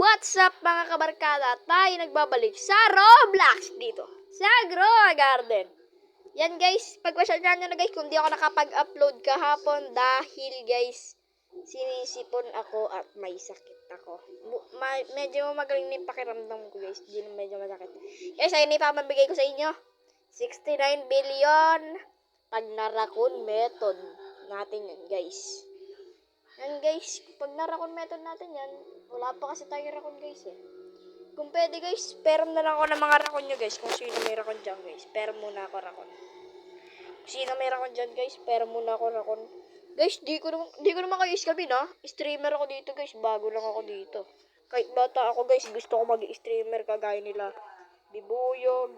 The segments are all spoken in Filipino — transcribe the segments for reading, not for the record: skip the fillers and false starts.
What's up mga kabarkada? Tayo nagbabalik sa Roblox dito sa Grow Garden. Yan guys, pagpasyahan nyo na guys kung di ako nakapag-upload kahapon dahil guys, sinisipon ako at may sakit ako. Medyo magaling na yung pakiramdam ko guys, di na medyo masakit. Guys, ayun na ipamabigay ko sa inyo. 69 billion pag na-raccoon method natin yan guys. Yan guys, pag na-raccoon method natin yan, wala pa kasi tayo raccoon guys eh. Kung pwede guys, peram na lang ako ng mga raccoon nyo guys. Kung sino may raccoon dyan guys, peram muna ako raccoon. Kung sino may raccoon dyan guys, peram muna ako raccoon. Guys, di ko naman kayo iskabin ha. Streamer ako dito guys, bago lang ako dito. Kahit bata ako guys, gusto ko mag-streamer kagaya nila. Bibuyog,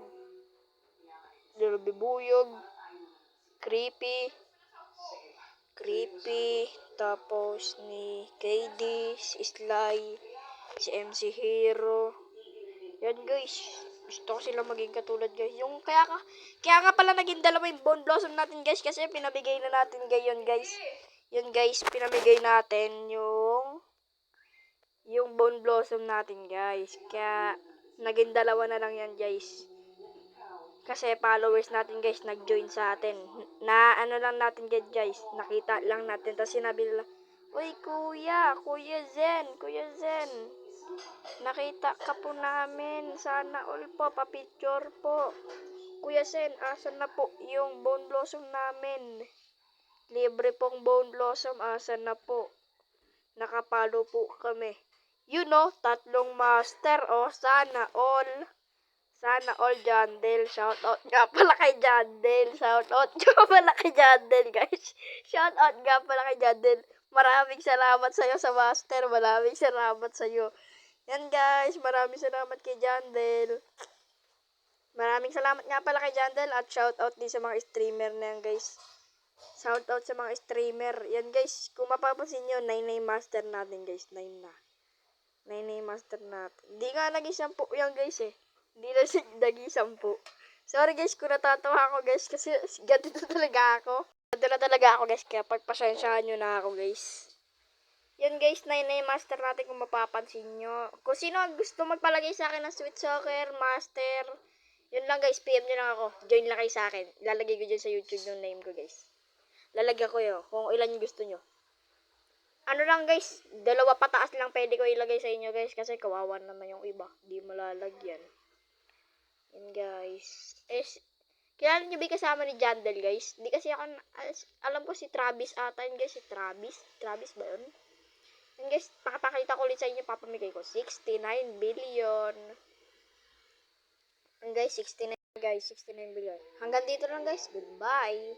Creepy, tapos ni KD, si Sly, si MC Hero. Yan guys, gusto ko sila maging katulad guys. Yung kaya nga pala naging dalawa yung Bone Blossom natin guys kasi pinabigay na natin ngayon guys. Yun guys, pinamigay natin yung Bone Blossom natin guys. Kaya naging dalawa na lang yan guys. Kasi followers natin guys nag-join sa atin. Na ano lang natin guys, nakita lang natin. Tapos sinabi nila, "Uy kuya Zen. Nakita ka po namin. Sana all po, pa-picture po. Kuya Zen, asan na po yung Bone Blossom namin? Libre pong Bone Blossom, asan na po? Nakapalo po kami." You know, 3 master, oh, sana all Jandel. Shout out nga pala kay Jandel. Guys. Shout out nga pala kay Jandel. Maraming salamat sa iyo sa master. Maraming salamat sa iyo. Yan guys, maraming salamat kay Jandel. Maraming salamat nga pala kay Jandel at shout out din sa mga streamer na yan guys. Shout out sa mga streamer. Yan guys, kung mapapansin niyo, 9 master natin guys. 9 na. 9 master natin. Hindi nga naging 10 yan guys eh. Hindi na naging 10. Sorry guys kung natatawa ako guys kasi ganito talaga ako. Guys kaya pagpasensyahan nyo na ako guys. Yan guys, 9 master natin kung mapapansin nyo. Kung sino gusto magpalagay sa akin ng Sweet Soccer, Master, yun lang guys, PM nyo lang ako. Join lang kayo sa akin. Ilalagay ko dyan sa YouTube yung name ko guys. Lalagyan ko yun kung ilan yung gusto nyo. Ano lang guys, 2 pataas lang pwede ko ilagay sa inyo guys kasi kawawa naman yung iba. Di malalagyan. Yan guys. Kilala nyo ba kasama ni Jandel guys? Di kasi ako, alam ko si Travis ata yun guys. Si Travis ba yun? Yan guys, pakapakita ko ulit sa inyo. Papamigay ko 69 billion. Yan guys, 69 billion. Hanggang dito lang guys. Goodbye.